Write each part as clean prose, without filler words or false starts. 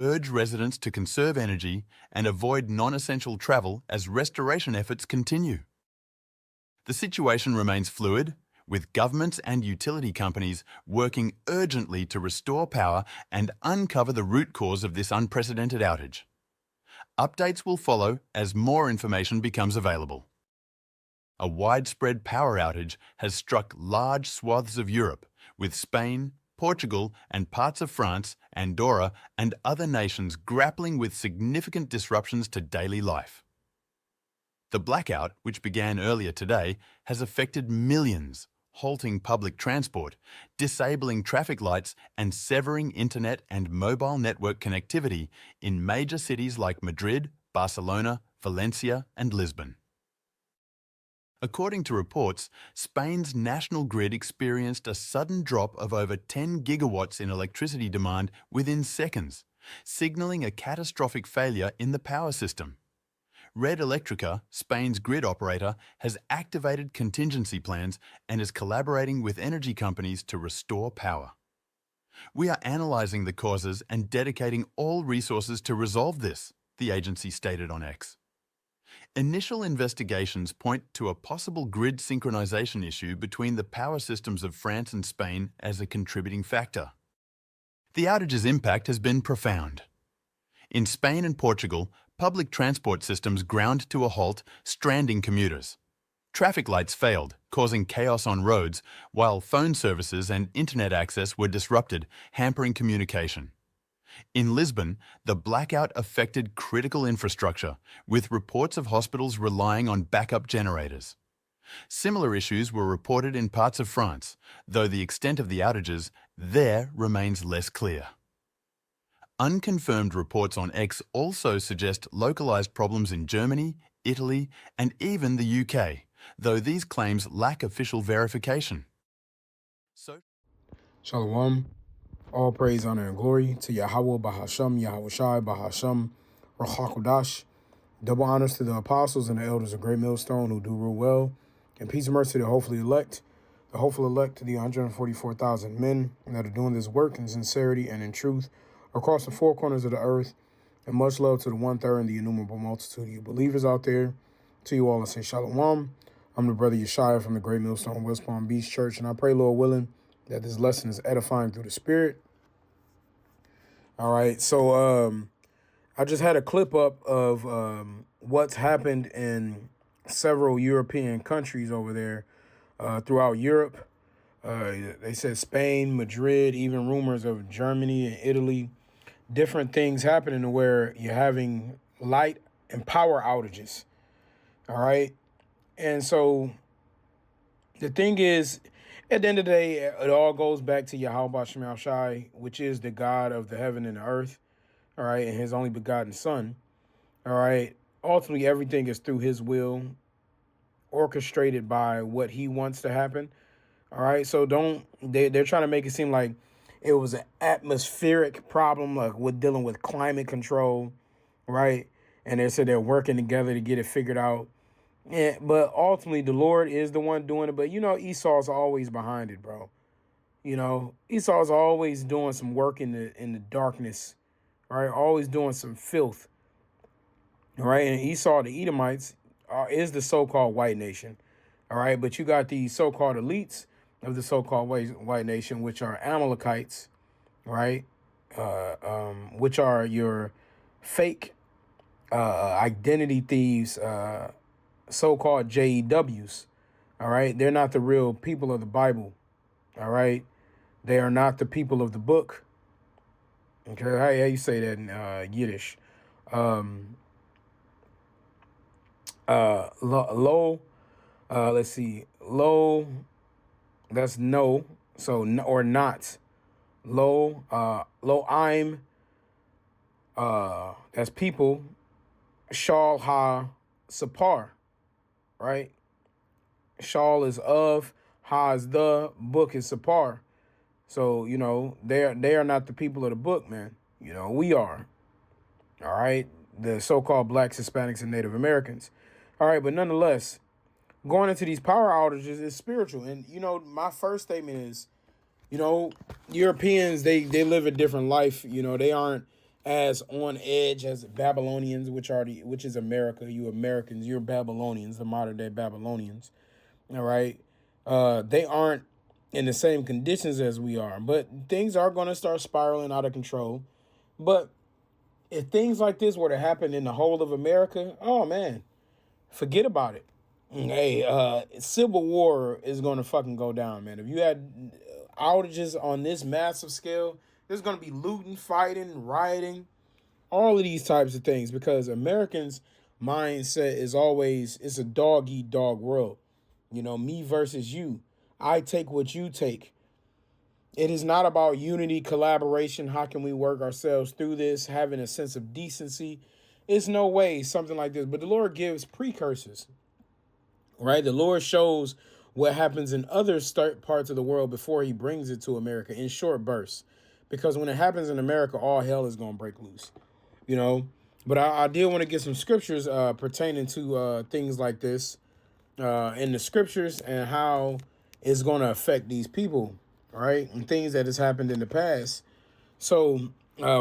urge residents to conserve energy and avoid non-essential travel as restoration efforts continue. The situation remains fluid, with governments and utility companies working urgently to restore power and uncover the root cause of this unprecedented outage. Updates will follow as more information becomes available. A widespread power outage has struck large swaths of Europe, with Spain, Portugal, and parts of France, Andorra, and other nations grappling with significant disruptions to daily life. The blackout, which began earlier today, has affected millions, halting public transport, disabling traffic lights, and severing internet and mobile network connectivity in major cities like Madrid, Barcelona, Valencia, and Lisbon. According to reports, Spain's national grid experienced a sudden drop of over 10 gigawatts in electricity demand within seconds, signalling a catastrophic failure in the power system. Red Electrica, Spain's grid operator, has activated contingency plans and is collaborating with energy companies to restore power. We are analysing the causes and dedicating all resources to resolve this, the agency stated on X. Initial investigations point to a possible grid synchronization issue between the power systems of France and Spain as a contributing factor. The outage's impact has been profound. In Spain and Portugal, public transport systems ground to a halt, stranding commuters. Traffic lights failed, causing chaos on roads, while phone services and internet access were disrupted, hampering communication. In Lisbon, the blackout affected critical infrastructure, with reports of hospitals relying on backup generators. Similar issues were reported in parts of France, though the extent of the outages there remains less clear. Unconfirmed reports on X also suggest localized problems in Germany, Italy, and even the UK, though these claims lack official verification. Shalom. All praise, honor, and glory to Yahweh, Bahasham, Yahushai, Bahasham, Rachakodash. Double honors to the apostles and the elders of Great Millstone who do rule well. And peace and mercy to the hopefully elect. The hopeful elect to the 144,000 men that are doing this work in sincerity and in truth across the four corners of the earth. And much love to the 1/3 and the innumerable multitude of you believers out there. To you all, I say Shalom. I'm the brother Yeshaya from the Great Millstone West Palm Beach Church. And I pray, Lord willing, that this lesson is edifying through the Spirit. All right, so I just had a clip up of what's happened in several European countries over there throughout Europe. They said Spain, Madrid, even rumors of Germany and Italy. Different things happening where you're having light and power outages. All right, and so the thing is, at the end of the day, it all goes back to Yahweh Shem Shai, which is the God of the heaven and the earth, all right, and his only begotten son, all right. Ultimately, everything is through his will, orchestrated by what he wants to happen, all right. So they're trying to make it seem like it was an atmospheric problem, like with dealing with climate control, right? And they said they're working together to get it figured out. Yeah, but ultimately the Lord is the one doing it. But you know, Esau's always behind it, bro. You know, Esau's always doing some work in the darkness, right? Always doing some filth, all right? And Esau, the Edomites, is the so-called white nation, all right? But you got these so-called elites of the so-called white nation, which are Amalekites, right? Which are your fake identity thieves, so-called JEWs, all right? They're not the real people of the Bible, all right? They are not the people of the book. Okay, how you say that in Yiddish? Let's see. Lo, that's no. So, or not. I'm, that's people. Shal ha sapar, right? Shal is of, ha is the, book is sapar. So, you know, they are not the people of the book, man. You know, we are. All right. The so-called blacks, Hispanics, and Native Americans. All right. But nonetheless, going into these power outages is spiritual. And, you know, my first statement is, you know, Europeans, they live a different life. You know, they aren't as on edge as Babylonians, which is America. You Americans, you're Babylonians, the modern day Babylonians. All right. They aren't in the same conditions as we are, but things are going to start spiraling out of control. But if things like this were to happen in the whole of America, oh man, forget about it. Hey, civil war is going to fucking go down, man. If you had outages on this massive scale, there's going to be looting, fighting, rioting, all of these types of things, because Americans' mindset is always, it's a dog eat dog world. You know, me versus you. I take what you take. It is not about unity, collaboration. How can we work ourselves through this? Having a sense of decency. It's no way something like this. But the Lord gives precursors, right? The Lord shows what happens in other parts of the world before he brings it to America in short bursts. Because when it happens in America, all hell is going to break loose, you know. But I did want to get some scriptures pertaining to things like this in the scriptures and how it's going to affect these people, right? And things that has happened in the past. So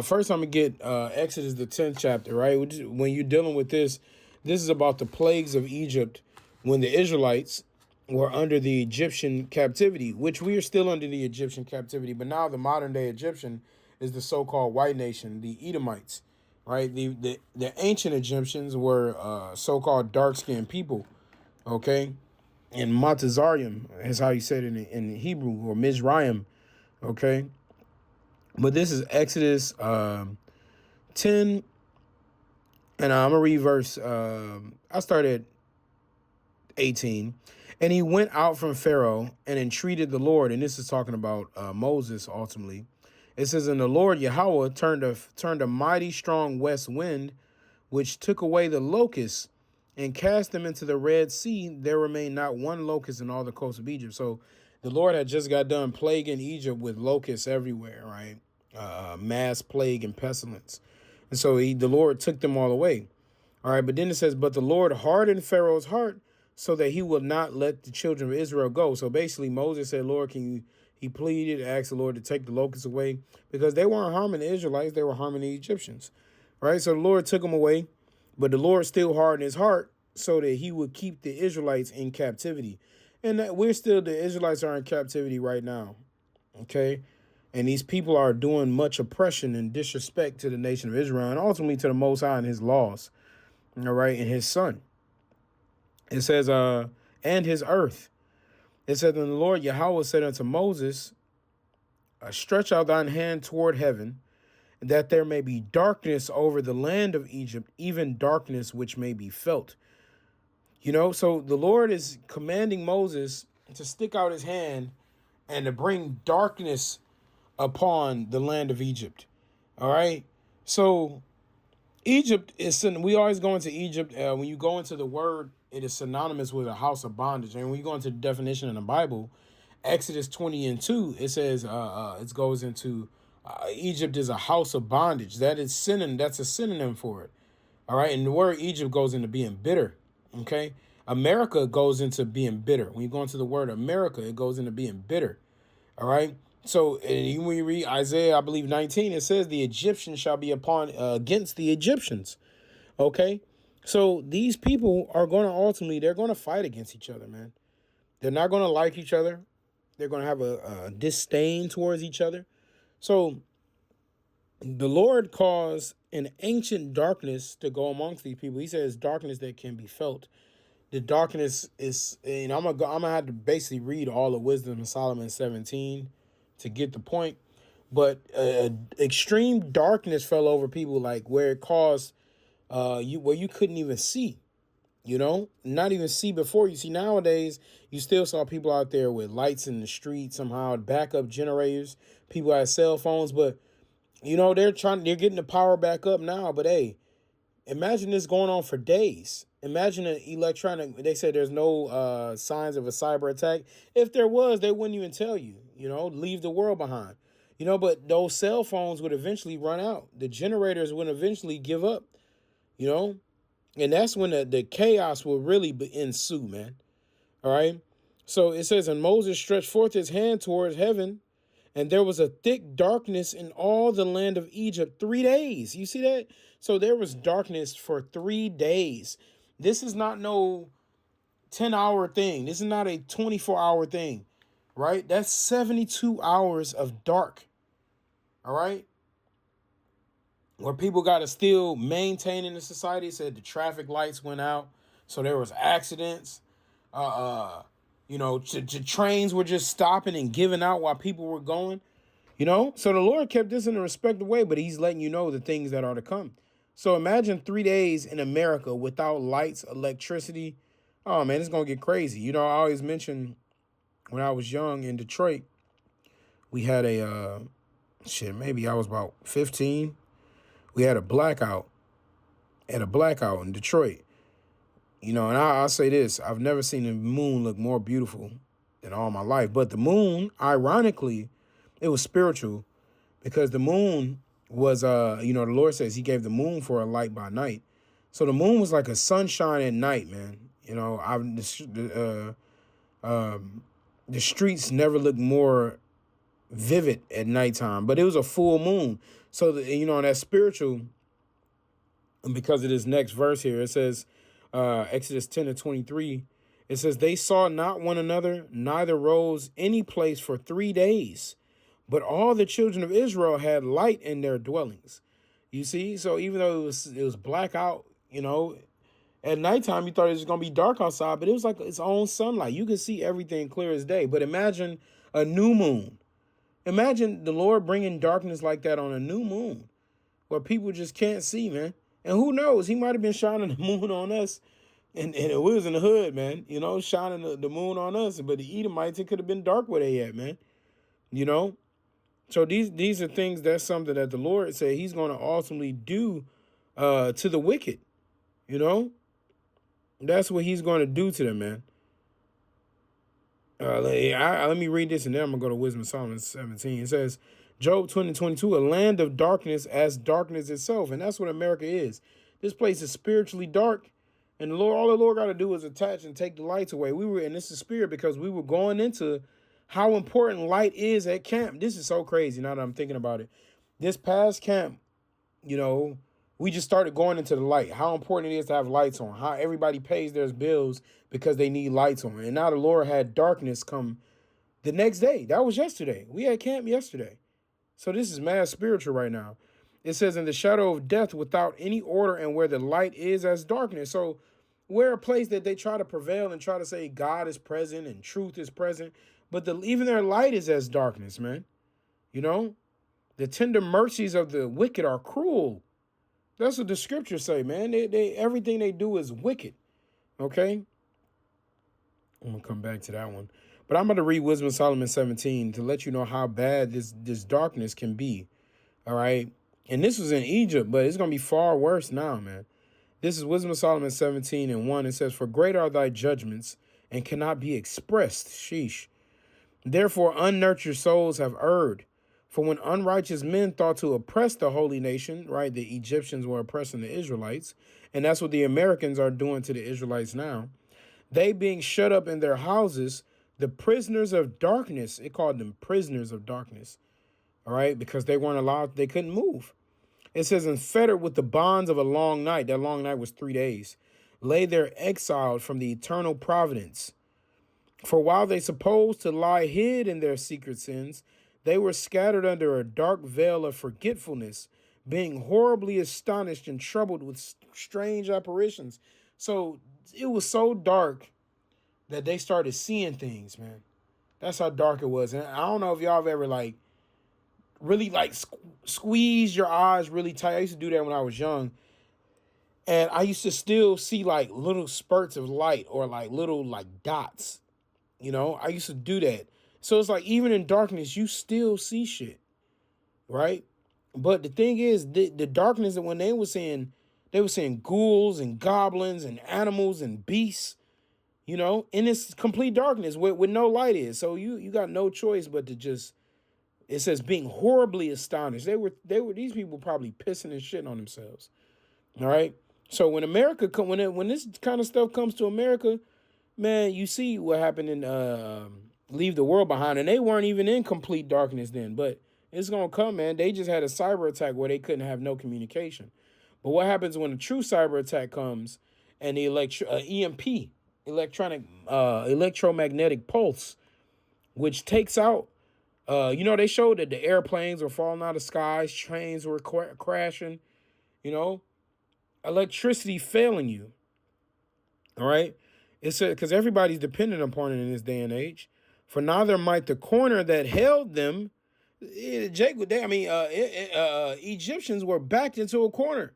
first I'm going to get Exodus, the 10th chapter, right? When you're dealing with this is about the plagues of Egypt when the Israelites were under the Egyptian captivity, which we are still under the Egyptian captivity. But now the modern day Egyptian is the so-called white nation, the Edomites, right? The ancient Egyptians were so-called dark-skinned people, okay? And Montezarium is how you said it in Hebrew, or Mizraim, okay? But this is Exodus 10, and I'm going to read verse, I started 18. And he went out from Pharaoh and entreated the Lord, and this is talking about Moses ultimately. It says, and the Lord Yahweh turned a mighty strong west wind, which took away the locusts and cast them into the Red Sea. There remained not one locust in all the coast of Egypt. So the Lord had just got done plaguing Egypt with locusts everywhere, right? Mass plague and pestilence. And so the Lord took them all away. All right, but then it says, but the Lord hardened Pharaoh's heart so that he would not let the children of Israel go. So basically Moses said, Lord, he pleaded, asked the Lord to take the locusts away, because they weren't harming the Israelites, they were harming the Egyptians. Right? So the Lord took them away, but the Lord still hardened his heart so that he would keep the Israelites in captivity. And that the Israelites are in captivity right now. Okay? And these people are doing much oppression and disrespect to the nation of Israel and ultimately to the Most High and his laws. All right, and his son. It says, and his earth. It said, and the Lord Yahweh said unto Moses, stretch out thine hand toward heaven, that there may be darkness over the land of Egypt, even darkness which may be felt. You know, so the Lord is commanding Moses to stick out his hand and to bring darkness upon the land of Egypt. All right. So Egypt is, we always go into Egypt. When you go into the word, it is synonymous with a house of bondage. And when you go into the definition in the Bible, Exodus 20:2, it says, it goes into Egypt is a house of bondage. That's a synonym for it. All right. And the word Egypt goes into being bitter. Okay. America goes into being bitter. When you go into the word America, it goes into being bitter. All right. So when you read Isaiah, I believe 19, it says the Egyptians shall be upon against the Egyptians. Okay. So these people are going to ultimately, they're going to fight against each other, man. They're not going to like each other. They're going to have a disdain towards each other. So the Lord caused an ancient darkness to go amongst these people. He says darkness that can be felt. The darkness is, and I'm gonna have to basically read all of Wisdom of Solomon 17 to get the point. But extreme darkness fell over people, like where it caused where you couldn't even see. You know, not even see before you see. Nowadays, you still saw people out there with lights in the street, somehow backup generators. People had cell phones, but you know they're getting the power back up now. But hey, imagine this going on for days. Imagine an electronic. They said there's no signs of a cyber attack. If there was, they wouldn't even tell you. You know, leave the world behind. You know, but those cell phones would eventually run out. The generators would eventually give up. You know. And that's when the chaos will really ensue, man. All right. So it says, and Moses stretched forth his hand towards heaven, And there was a thick darkness in all the land of Egypt 3 days. You see that? So there was darkness for 3 days. This is not no 10-hour thing. This is not a 24-hour thing, right? That's 72 hours of dark, all right? Where people got to still maintain in the society. Said the traffic lights went out, so there was accidents. Trains were just stopping and giving out while people were going. So the Lord kept this in a respectable way, but he's letting you know the things that are to come. So imagine 3 days in America without lights, electricity. Oh, man, it's going to get crazy. I always mention when I was young in Detroit, we had maybe I was about 15. We had a blackout in Detroit. And I'll say this. I've never seen the moon look more beautiful in all my life. But the moon, ironically, it was spiritual because the moon was, the Lord says he gave the moon for a light by night. So the moon was like a sunshine at night, man. The streets never looked more vivid at nighttime, but it was a full moon. So, that's spiritual. And because of this next verse here, it says, Exodus 10:23, it says, they saw not one another, neither rose any place for 3 days. But all the children of Israel had light in their dwellings. You see? So even though it was blackout, at nighttime you thought it was going to be dark outside, but it was like its own sunlight. You could see everything clear as day. But imagine a new moon. Imagine the Lord bringing darkness like that on a new moon where people just can't see, man. And who knows? He might have been shining the moon on us. And it was in the hood, man, shining the moon on us. But the Edomites, it could have been dark where they at, man. So these are things, that's something that the Lord said he's going to ultimately do to the wicked. That's what he's going to do to them, man. Let me read this and then I'm going to go to Wisdom of Solomon 17. It says, Job 20:22, a land of darkness as darkness itself. And that's what America is. This place is spiritually dark. And all the Lord got to do is attach and take the lights away. And this is spirit because we were going into how important light is at camp. This is so crazy now that I'm thinking about it. This past camp, we just started going into the light. How important it is to have lights on. How everybody pays their bills because they need lights on. And now the Lord had darkness come the next day. That was yesterday. We had camp yesterday. So this is mad spiritual right now. It says, in the shadow of death without any order and where the light is as darkness. So we're a place that they try to prevail and try to say God is present and truth is present. But even their light is as darkness, man. The tender mercies of the wicked are cruel. That's what the scriptures say, man. They everything they do is wicked. Okay? I'm going to come back to that one. But I'm going to read Wisdom of Solomon 17 to let you know how bad this darkness can be. All right? And this was in Egypt, but it's going to be far worse now, man. This is Wisdom of Solomon 17:1. It says, for great are thy judgments and cannot be expressed. Sheesh. Therefore, unnurtured souls have erred. For when unrighteous men thought to oppress the holy nation, right, the Egyptians were oppressing the Israelites, and that's what the Americans are doing to the Israelites now. They being shut up in their houses, the prisoners of darkness, it called them prisoners of darkness, all right, because they weren't allowed, they couldn't move. It says, and fettered with the bonds of a long night, that long night was 3 days, lay there exiled from the eternal providence. For while they supposed to lie hid in their secret sins, they were scattered under a dark veil of forgetfulness, being horribly astonished and troubled with strange apparitions. So it was so dark that they started seeing things, man. That's how dark it was. And I don't know if y'all have ever really squeeze your eyes really tight. I used to do that when I was young. And I used to still see little spurts of light or little dots. I used to do that. So it's even in darkness, you still see shit, right? But the thing is, the darkness that when they were seeing ghouls and goblins and animals and beasts, in this complete darkness with no light is. So you got no choice but to just, it says being horribly astonished. These people probably pissing and shitting on themselves. All right. So when when this kind of stuff comes to America, man, you see what happened in leave the world behind. And they weren't even in complete darkness then. But it's going to come, man. They just had a cyber attack where they couldn't have no communication. But what happens when a true cyber attack comes and the EMP, electromagnetic pulse, which takes out, they showed that the airplanes were falling out of skies, trains were crashing, electricity failing you. All right. It said, because everybody's dependent upon it in this day and age. For neither might the corner that held them, Egyptians were backed into a corner.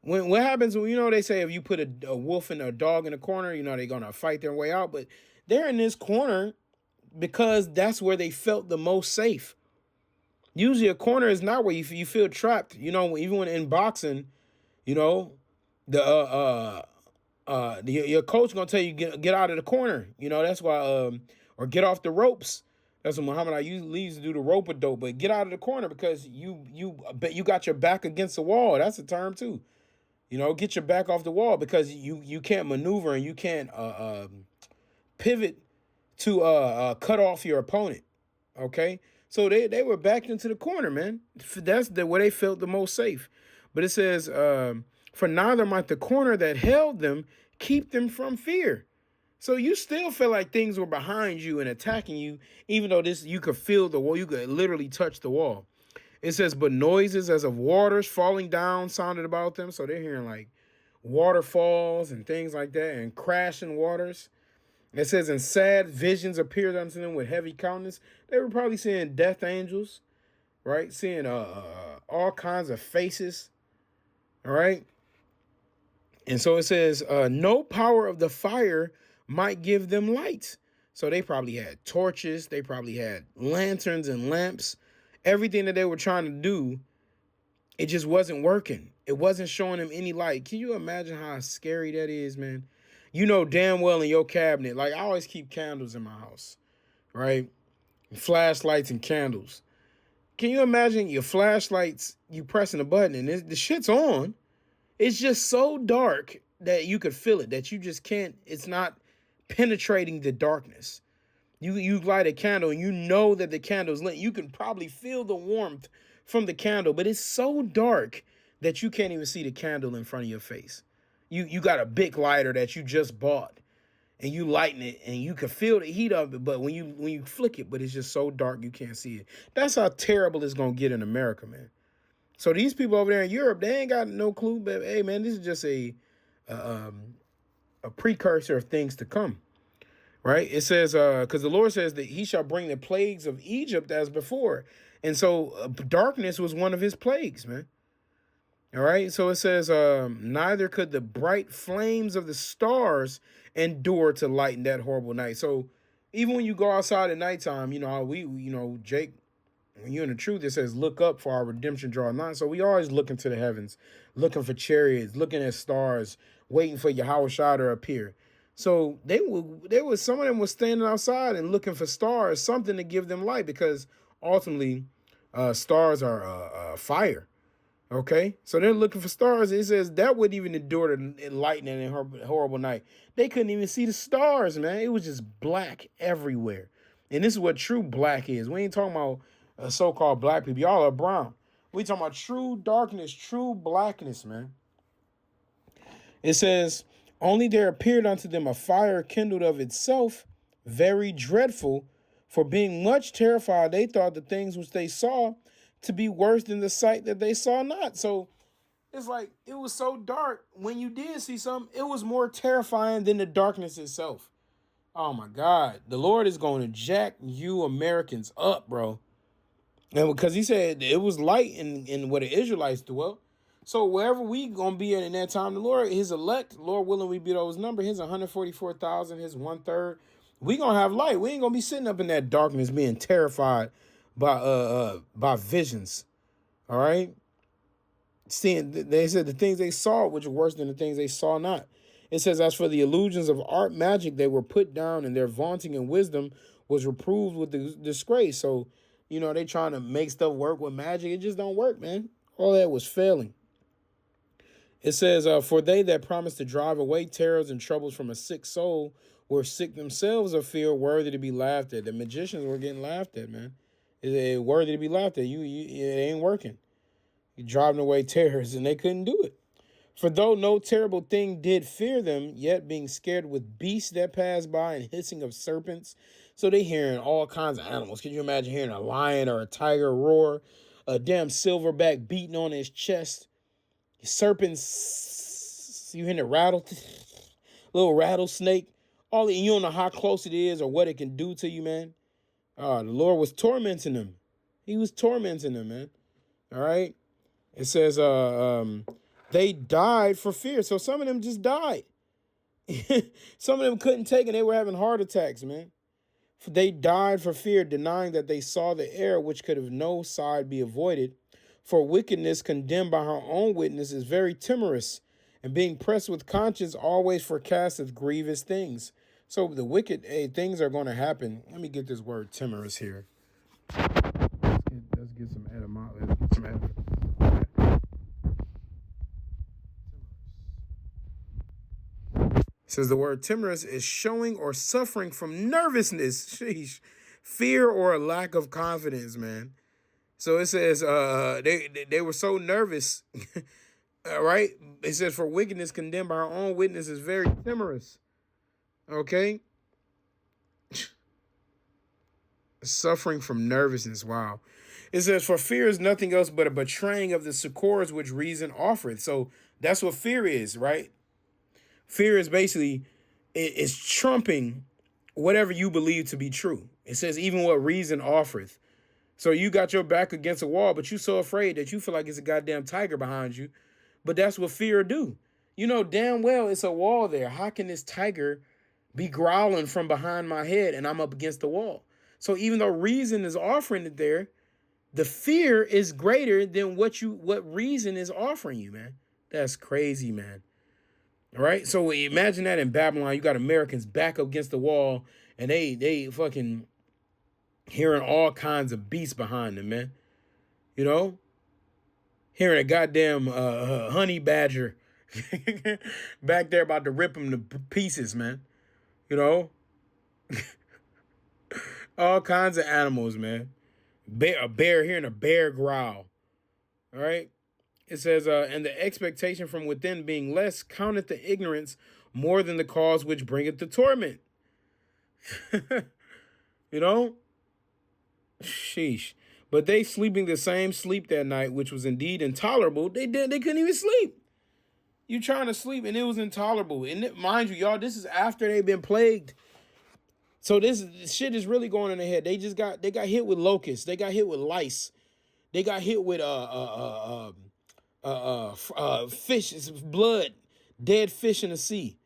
What happens when, they say if you put a wolf and a dog in a corner, they're going to fight their way out. But they're in this corner because that's where they felt the most safe. Usually a corner is not where you feel trapped. Even when in boxing, your coach going to tell you get out of the corner. That's why, or get off the ropes. That's what Muhammad Ali used to do, the rope-a-dope. But get out of the corner because you got your back against the wall. That's a term too. Get your back off the wall because you can't maneuver and you can't pivot to cut off your opponent. Okay? So they were backed into the corner, man. That's where they felt the most safe. But it says, for neither might the corner that held them keep them from fear. So you still feel like things were behind you and attacking you, even though you could feel the wall. You could literally touch the wall. It says, but noises as of waters falling down sounded about them. So they're hearing like waterfalls and things like that and crashing waters. It says, and sad visions appeared unto them with heavy countenance. They were probably seeing death angels, right? Seeing all kinds of faces, all right? And so it says, no power of the fire might give them light. So they probably had torches. They probably had lanterns and lamps. Everything that they were trying to do, it just wasn't working. It wasn't showing them any light. Can you imagine how scary that is, man? You know damn well in your cabinet, like I always keep candles in my house, right? Flashlights and candles. Can you imagine your flashlights, you pressing a button and the shit's on. It's just so dark that you could feel it, that you just can't, it's not penetrating the darkness. You light a candle and you know that the candle's lit. You can probably feel the warmth from the candle, but it's so dark that you can't even see the candle in front of your face. You got a big lighter that you just bought and you lighten it and you can feel the heat of it, but when you flick it, but it's just so dark you can't see it. That's how terrible it's gonna get in America, man. So these people over there in Europe, they ain't got no clue, but hey, man, this is just a precursor of things to come. Right? It says, because the Lord says that he shall bring the plagues of Egypt as before. And so darkness was one of his plagues, man. All right. So it says, neither could the bright flames of the stars endure to lighten that horrible night. So even when you go outside at nighttime, Jake, when you're in the truth, it says, look up for our redemption draw nigh. So we always looking to the heavens, looking for chariots, looking at stars, waiting for Yahweh Shah to appear. So some of them were standing outside and looking for stars, something to give them light, because ultimately stars are fire. Okay, so they're looking for stars. It says that wouldn't even endure the lightning and horrible night. They couldn't even see the stars, man. It was just black everywhere. And this is what true black is. We ain't talking about so-called black people. Y'all are brown. We talking about true darkness, true blackness, man. It says, only there appeared unto them a fire kindled of itself, very dreadful, for being much terrified, they thought the things which they saw to be worse than the sight that they saw not. So it's like, it was so dark. When you did see something, it was more terrifying than the darkness itself. Oh my God. The Lord is going to jack you Americans up, bro. And because he said it was light in where the Israelites dwelt. So wherever we gonna be in that time, the Lord, his elect, Lord willing, we beat those numbers. His 144,000, his 1/3. We gonna have light. We ain't gonna be sitting up in that darkness, being terrified by visions. All right. Seeing, they said the things they saw, which were worse than the things they saw not. It says, as for the illusions of art magic, they were put down, and their vaunting and wisdom was reproved with the disgrace. So, they trying to make stuff work with magic. It just don't work, man. All that was failing. It says, for they that promised to drive away terrors and troubles from a sick soul were sick themselves of fear, worthy to be laughed at. The magicians were getting laughed at, man. It's worthy to be laughed at. It ain't working. You're driving away terrors, and they couldn't do it. For though no terrible thing did fear them, yet being scared with beasts that pass by and hissing of serpents. So they hearing all kinds of animals. Can you imagine hearing a lion or a tiger roar? A damn silverback beating on his chest. Serpents, you hearing it rattle? Little rattlesnake. You don't know how close it is or what it can do to you, man. The Lord was tormenting them. He was tormenting them, man. All right. It says, they died for fear. So some of them just died. Some of them couldn't take it. They were having heart attacks, man. They died for fear, denying that they saw the error which could of no side be avoided. For wickedness condemned by her own witness is very timorous, and being pressed with conscience always forecasteth grievous things. So the wicked things are going to happen. Let me get this word timorous here. Let's get some etymology. Let's get some etymology. It says the word timorous is showing or suffering from nervousness, sheesh, fear, or a lack of confidence, man. So it says they were so nervous, all right? It says for wickedness condemned by our own witness is very timorous, okay? Suffering from nervousness, wow. It says for fear is nothing else but a betraying of the succors which reason offereth. So that's what fear is, right? Fear is basically, it's trumping whatever you believe to be true. It says even what reason offereth. So you got your back against a wall, but you're so afraid that you feel like it's a goddamn tiger behind you. But that's what fear do. You know damn well it's a wall there. How can this tiger be growling from behind my head and I'm up against the wall? So even though reason is offering it there, the fear is greater than what reason is offering you, man. That's crazy, man. All right. So imagine that in Babylon, you got Americans back up against the wall and they fucking hearing all kinds of beasts behind them, man. You know, hearing a goddamn honey badger back there about to rip them to pieces, man. You know, all kinds of animals, man. A bear hearing a bear growl. All right. It says, and the expectation from within being less counteth the ignorance more than the cause which bringeth the torment. You know? Sheesh. But they sleeping the same sleep that night, which was indeed intolerable. They couldn't even sleep. You trying to sleep and it was intolerable. And mind you, y'all, this is after they've been plagued. So this shit is really going in their head. They got hit with locusts. They got hit with lice. They got hit with fish, blood, dead fish in the sea,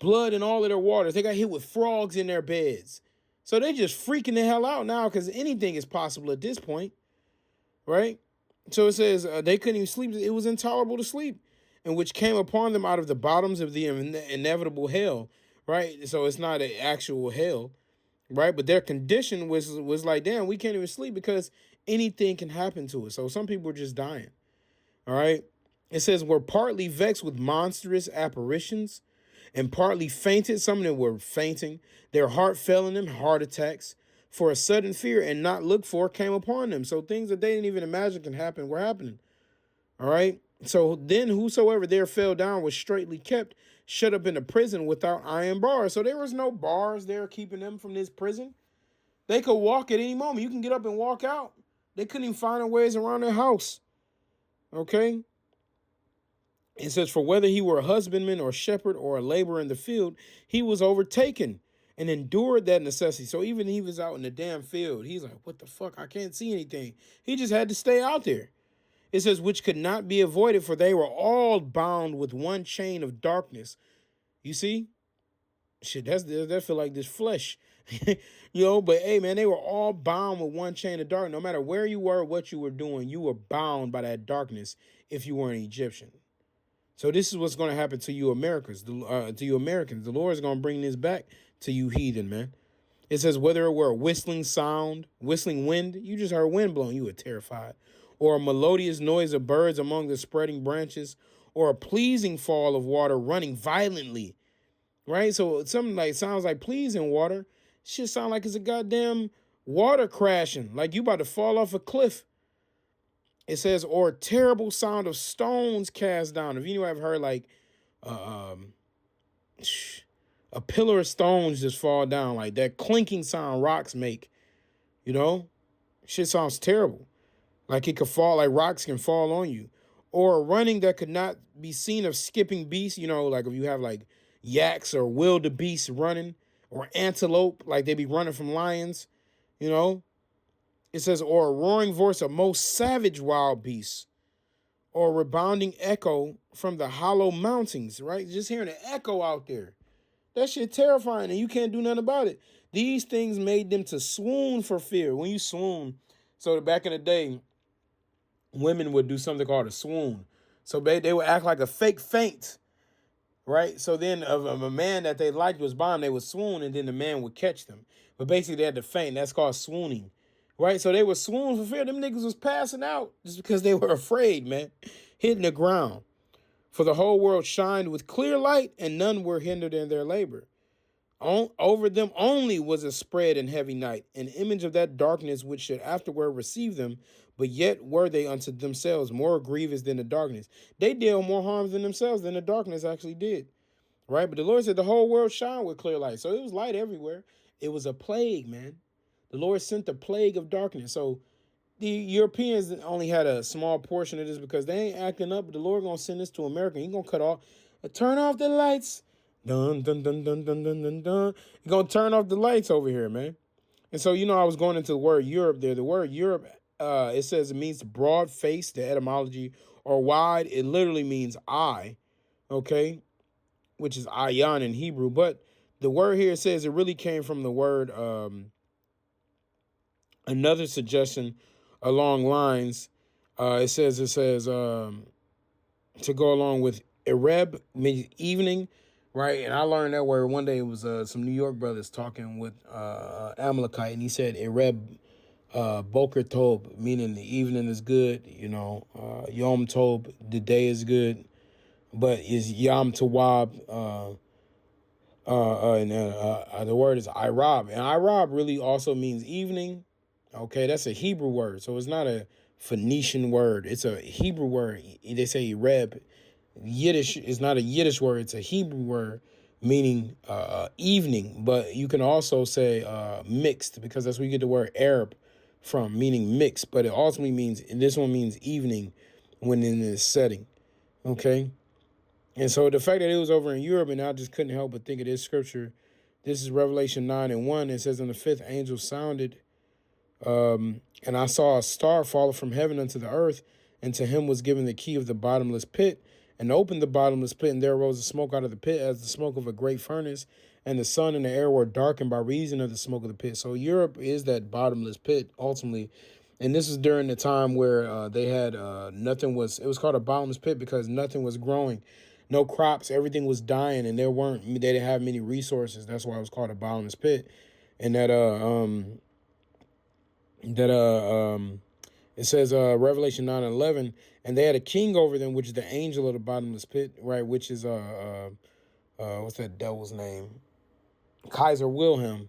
blood in all of their waters. They got hit with frogs in their beds. So they just freaking the hell out now because anything is possible at this point, right? So it says they couldn't even sleep. It was intolerable to sleep, and which came upon them out of the bottoms of the inevitable hell, right? So it's not an actual hell, right? But their condition was like, damn, we can't even sleep because anything can happen to us. So some people are just dying. All right. It says we're partly vexed with monstrous apparitions and partly fainted. Some of them were fainting. Their heart failing them, heart attacks. For a sudden fear and not looked for came upon them. So things that they didn't even imagine can happen were happening. All right. So then whosoever there fell down was straitly kept, shut up in a prison without iron bars. So there was no bars there keeping them from this prison. They could walk at any moment. You can get up and walk out. They couldn't even find their ways around their house. Okay. It says, for whether he were a husbandman or shepherd or a laborer in the field, he was overtaken and endured that necessity. So even he was out in the damn field, he's like, what the fuck? I can't see anything. He just had to stay out there. It says, which could not be avoided, for they were all bound with one chain of darkness. You see? Shit, that feel like this flesh. But hey, man, they were all bound with one chain of darkness. No matter where you were, what you were doing, you were bound by that darkness if you were an Egyptian. So this is what's going to happen to you Americans. The Lord is going to bring this back to you heathen, man. It says, whether it were a whistling wind, you just heard wind blowing, you were terrified, or a melodious noise of birds among the spreading branches, or a pleasing fall of water running violently, right? So something like sounds like pleasing water, shit sound like it's a goddamn water crashing, like you about to fall off a cliff. It says, or terrible sound of stones cast down. If you have heard like uh, um, a pillar of stones just fall down, like that clinking sound rocks make, you know, shit sounds terrible. Like it could fall, like rocks can fall on you. Or running that could not be seen of skipping beasts, like if you have like yaks or wildebeest running, or antelope, like they be running from lions, you know. It says, or a roaring voice of most savage wild beasts, or a rebounding echo from the hollow mountains, right? Just hearing an echo out there. That shit terrifying, and you can't do nothing about it. These things made them to swoon for fear. When you swoon, so back in the day, women would do something called a swoon. So they would act like a fake faint, right? So then of a man that they liked was bombed, they would swoon, and then the man would catch them. But basically they had to faint. That's called swooning, right? So they would swoon for fear. Them niggas was passing out just because they were afraid, man, hitting the ground. For the whole world shined with clear light, and none were hindered in their labor. Over them only was a spread in heavy night, an image of that darkness which should afterward receive them, but yet were they unto themselves more grievous than the darkness. They did more harm than themselves than the darkness actually did, right? But the Lord said the whole world shined with clear light. So it was light everywhere. It was a plague, man. The Lord sent a plague of darkness. So the Europeans only had a small portion of this because they ain't acting up, but the Lord gonna send this to America. He gonna turn off the lights. Dun dun dun dun dun dun dun dun. He gonna turn off the lights over here, man. And so I was going into the word Europe there. The word Europe, it says it means broad face, the etymology, or wide. It literally means eye, okay, which is ayan in Hebrew. But the word here says it really came from the word. Another suggestion along lines, it says to go along with Ereb, means evening, right? And I learned that word one day. It was some New York brothers talking with Amalekite, and he said Ereb Boker Tob, meaning the evening is good, Yom Tob, the day is good, but is Yom Tawab, and the word is Irab. And Irab really also means evening. Okay, that's a Hebrew word. So it's not a Phoenician word. It's a Hebrew word. They say Reb. Yiddish is not a Yiddish word. It's a Hebrew word meaning evening. But you can also say mixed, because that's where you get the word Arab from, meaning mixed. But it ultimately means, and this one means evening when in this setting. Okay. And so the fact that it was over in Europe, and I just couldn't help but think of this scripture. This is Revelation 9:1. It says, and the fifth angel sounded, and I saw a star fall from heaven unto the earth, and to him was given the key of the bottomless pit, and opened the bottomless pit, and there arose a smoke out of the pit as the smoke of a great furnace, and the sun and the air were darkened by reason of the smoke of the pit. So Europe is that bottomless pit ultimately. And this is during the time where they had it was called a bottomless pit because nothing was growing, no crops, everything was dying, and they didn't have many resources. That's why it was called a bottomless pit. And it says Revelation 9:11, and they had a king over them, which is the angel of the bottomless pit, right? Which is what's that devil's name? Kaiser Wilhelm,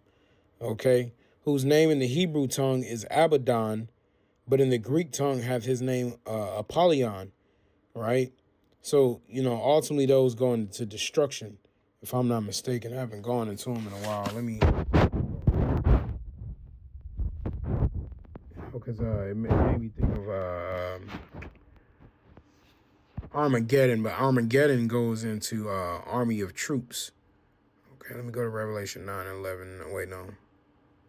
okay, whose name in the Hebrew tongue is Abaddon, but in the Greek tongue have his name Apollyon, right? So ultimately those go into destruction, if I'm not mistaken. I haven't gone into them in a while. Let me, because it made me think of Armageddon, but Armageddon goes into army of troops. Okay, let me go to Revelation 9:11. Wait, no.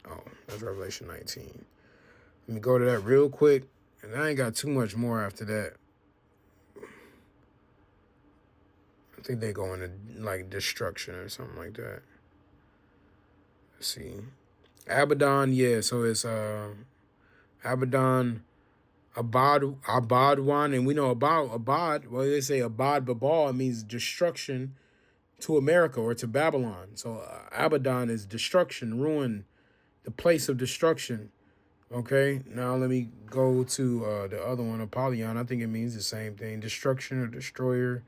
Oh, that's Revelation 19. Let me go to that real quick, and I ain't got too much more after that. I think they go into like destruction or something like that. Let's see. Abaddon, yeah, so it's Abaddon, Abadwan, and we know about Abad. Well, they say Abad Babal, it means destruction to America or to Babylon. So Abaddon is destruction, ruin, the place of destruction. Okay, now let me go to the other one, Apollyon. I think it means the same thing, destruction or destroyer,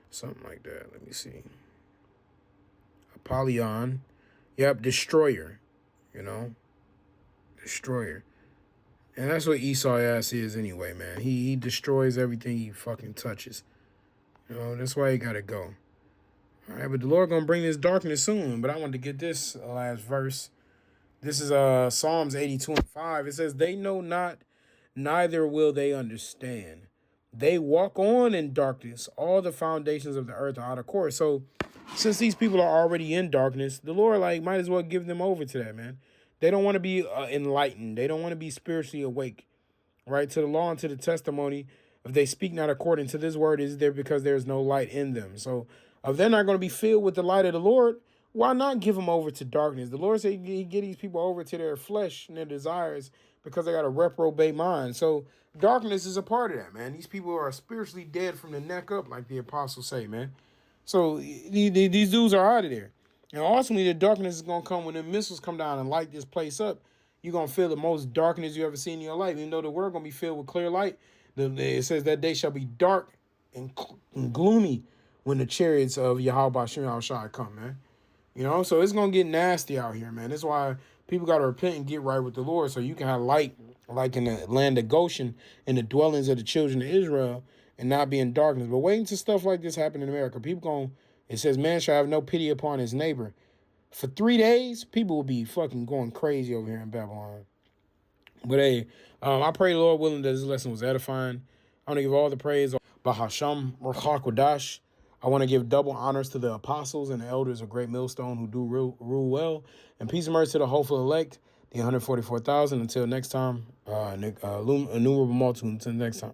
something like that. Let me see. Polyon. Yep, destroyer. You know, destroyer. And that's what Esau ass is anyway, man. He destroys everything he fucking touches. You know, that's why he gotta go. All right, but the Lord gonna bring this darkness soon. But I wanted to get this last verse. This is Psalms 82:5. It says, "They know not, neither will they understand. They walk on in darkness. All the foundations of the earth are out of course." So, since these people are already in darkness, the Lord might as well give them over to that, man. They don't want to be enlightened. They don't want to be spiritually awake, right? To the law and to the testimony. If they speak not according to this word, is there because there is no light in them. So if they're not going to be filled with the light of the Lord, why not give them over to darkness? The Lord said he get these people over to their flesh and their desires because they got a reprobate mind. So darkness is a part of that, man. These people are spiritually dead from the neck up, like the apostles say, man. So these dudes are out of there. And ultimately, the darkness is going to come when the missiles come down and light this place up. You're going to feel the most darkness you ever seen in your life. Even though the world going to be filled with clear light, it says that day shall be dark and gloomy when the chariots of Yahweh Shem Yahushua come, man. You know, so it's going to get nasty out here, man. That's why people got to repent and get right with the Lord so you can have light like in the land of Goshen and the dwellings of the children of Israel and not be in darkness. But wait until stuff like this happen in America. People going, it says, man shall have no pity upon his neighbor. For 3 days, people will be fucking going crazy over here in Babylon. But hey, I pray, Lord willing, that this lesson was edifying. I want to give all the praise. Bahasham Rachakodash. I want to give double honors to the apostles and the elders of Great Millstone who do rule well. And peace and mercy to the hopeful elect, the 144,000. Until next time, innumerable multitude. Until next time.